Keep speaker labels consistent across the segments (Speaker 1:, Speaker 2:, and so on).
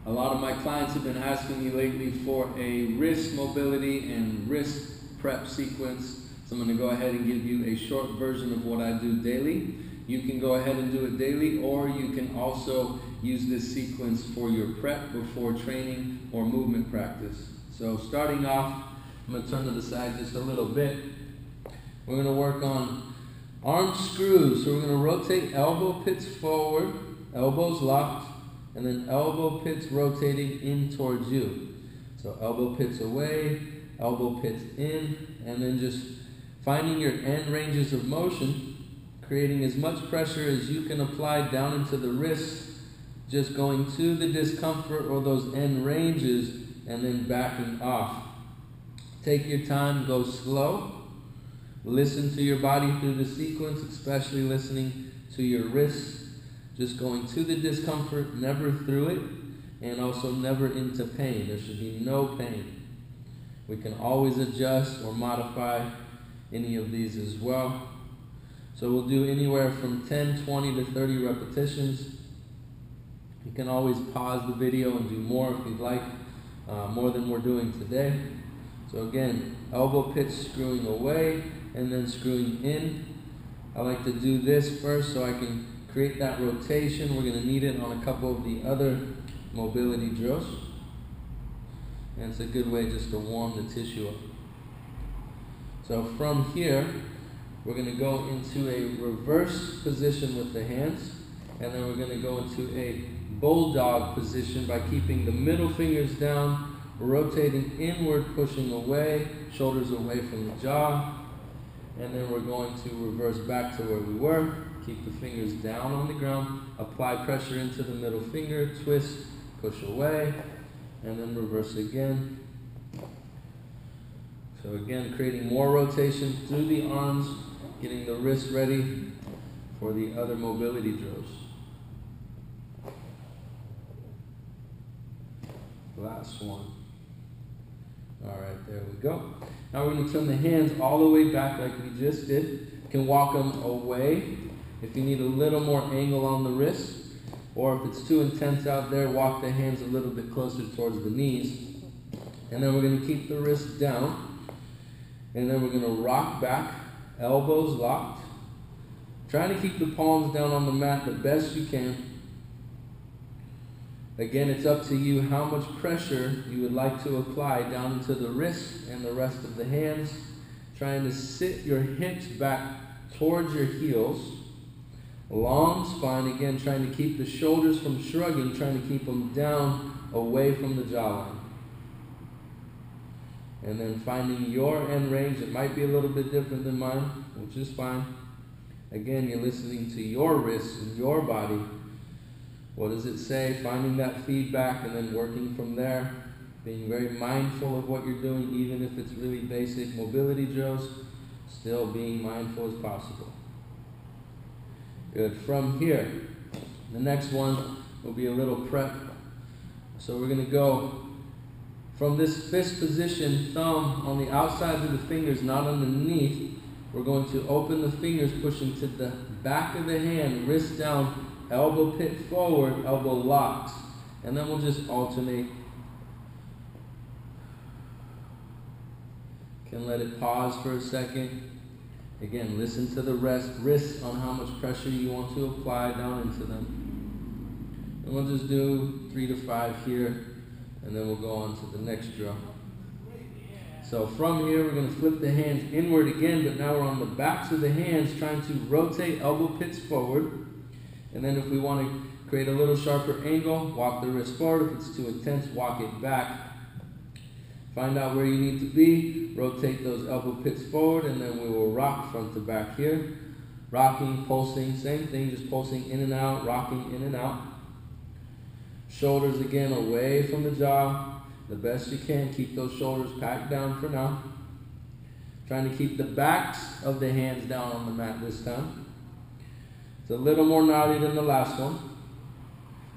Speaker 1: A lot of my clients have been asking me lately for a wrist mobility and wrist prep sequence. So I'm going to go ahead and give you a short version of what I do daily. You can go ahead and do it daily, or you can also use this sequence for your prep before training or movement practice. So starting off, I'm going to turn to the side just a little bit. We're going to work on arm screws. So we're going to rotate elbow pits forward, elbows locked, and then elbow pits rotating in towards you. So elbow pits away, elbow pits in, and then just finding your end ranges of motion, creating as much pressure as you can apply down into the wrists, just going to the discomfort or those end ranges, and then backing off. Take your time, go slow. Listen to your body through the sequence, especially listening to your wrists. Just going to the discomfort, never through it, and also never into pain. There should be no pain. We can always adjust or modify any of these as well. So we'll do anywhere from 10, 20 to 30 repetitions. You can always pause the video and do more if you'd like, more than we're doing today. So again, elbow pits screwing away and then screwing in. I like to do this first so I can create that rotation. We're going to need it on a couple of the other mobility drills. And it's a good way just to warm the tissue up. So from here, we're going to go into a reverse position with the hands. And then we're going to go into a bulldog position by keeping the middle fingers down, rotating inward, pushing away, shoulders away from the jaw. And then we're going to reverse back to where we were. Keep the fingers down on the ground. Apply pressure into the middle finger. Twist, push away, and then reverse again. So again, creating more rotation through the arms, getting the wrist ready for the other mobility drills. Last one. All right, there we go. Now we're going to turn the hands all the way back like we just did. You can walk them away if you need a little more angle on the wrist, or if it's too intense out there, walk the hands a little bit closer towards the knees. And then we're going to keep the wrist down, and then we're going to rock back, elbows locked. Trying to keep the palms down on the mat the best you can. Again, it's up to you how much pressure you would like to apply down into the wrists and the rest of the hands. Trying to sit your hips back towards your heels. Long spine, again, trying to keep the shoulders from shrugging, trying to keep them down away from the jawline. And then finding your end range. It might be a little bit different than mine, which is fine. Again, you're listening to your wrists and your body. What does it say? Finding that feedback and then working from there. Being very mindful of what you're doing, even if it's really basic mobility drills. Still being mindful as possible. Good. From here, the next one will be a little prep. So we're going to go from this fist position, thumb on the outsides of the fingers, not underneath. We're going to open the fingers, pushing to the back of the hand, wrist down, elbow pit forward, elbow locked. And then we'll just alternate. Can let it pause for a second. Again, listen to the wrists on how much pressure you want to apply down into them. And we'll just do 3 to 5 here, and then we'll go on to the next drill. So from here, we're going to flip the hands inward again, but now we're on the backs of the hands, trying to rotate elbow pits forward. And then if we want to create a little sharper angle, walk the wrist forward. If it's too intense, walk it back. Find out where you need to be, rotate those elbow pits forward, and then we will rock front to back here. Rocking, pulsing, same thing, just pulsing in and out, rocking in and out. Shoulders again away from the jaw, the best you can. Keep those shoulders packed down for now. Trying to keep the backs of the hands down on the mat this time. It's a little more gnarly than the last one.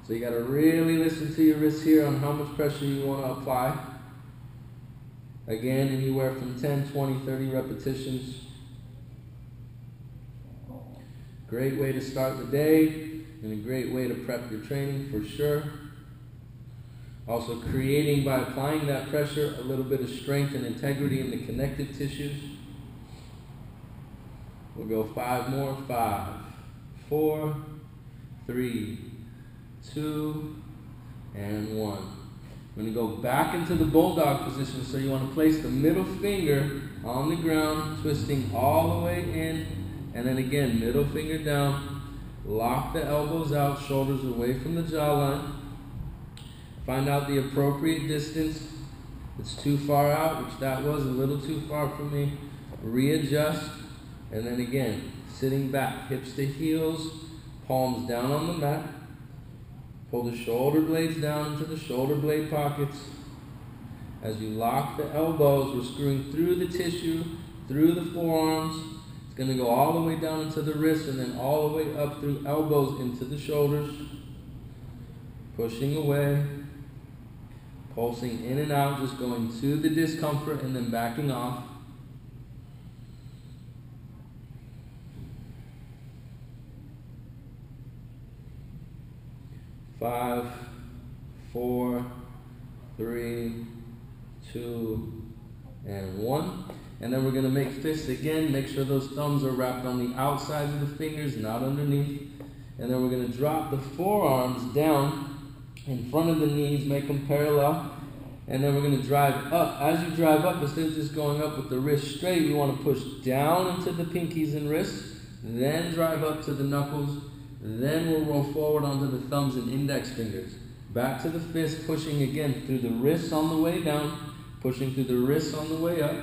Speaker 1: So you got to really listen to your wrists here on how much pressure you want to apply. Again, anywhere from 10, 20, 30 repetitions. Great way to start the day and a great way to prep your training for sure. Also creating, by applying that pressure, a little bit of strength and integrity in the connective tissues. We'll go 5 more. 5, 4, 3, 2, and 1. I'm going to go back into the Bulldog position, so you want to place the middle finger on the ground, twisting all the way in, and then again, middle finger down. Lock the elbows out, shoulders away from the jawline. Find out the appropriate distance. If it's too far out, which that was a little too far for me, readjust, and then again, sitting back, hips to heels, palms down on the mat. Pull the shoulder blades down into the shoulder blade pockets. As you lock the elbows, we're screwing through the tissue, through the forearms. It's going to go all the way down into the wrists and then all the way up through elbows into the shoulders. Pushing away. Pulsing in and out, just going to the discomfort and then backing off. Five, 4, 3, 2, and 1. And then we're going to make fists again. Make sure those thumbs are wrapped on the outside of the fingers, not underneath. And then we're going to drop the forearms down in front of the knees, make them parallel. And then we're going to drive up. As you drive up, instead of just going up with the wrist straight, we want to push down into the pinkies and wrists, then drive up to the knuckles. Then we'll roll forward onto the thumbs and index fingers. Back to the fist, pushing again through the wrists on the way down, pushing through the wrists on the way up,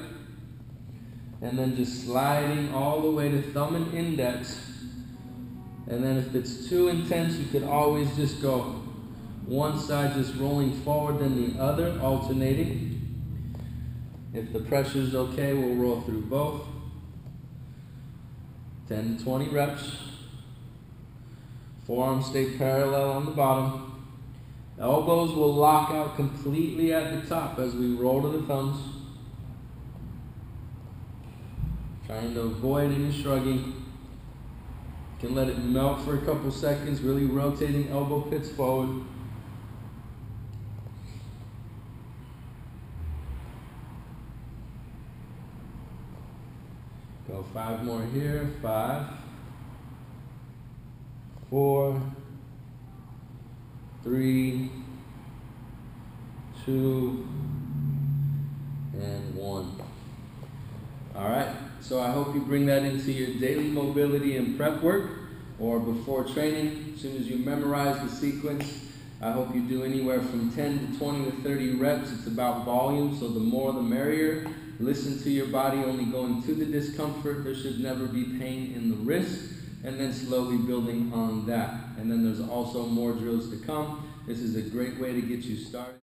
Speaker 1: and then just sliding all the way to thumb and index. And then if it's too intense, you could always just go one side just rolling forward, then the other, alternating. If the pressure's okay, we'll roll through both. 10 to 20 reps. Forearms stay parallel on the bottom. Elbows will lock out completely at the top as we roll to the thumbs. Trying to avoid any shrugging. You can let it melt for a couple seconds, really rotating elbow pits forward. Go 5 more here. 5, 4, 3, 2, and 1. All right, so I hope you bring that into your daily mobility and prep work or before training. As soon as you memorize the sequence, I hope you do anywhere from 10 to 20 to 30 reps. It's about volume, so the more the merrier. Listen to your body only going to the discomfort. There should never be pain in the wrist. And then slowly building on that. And then there's also more drills to come. This is a great way to get you started.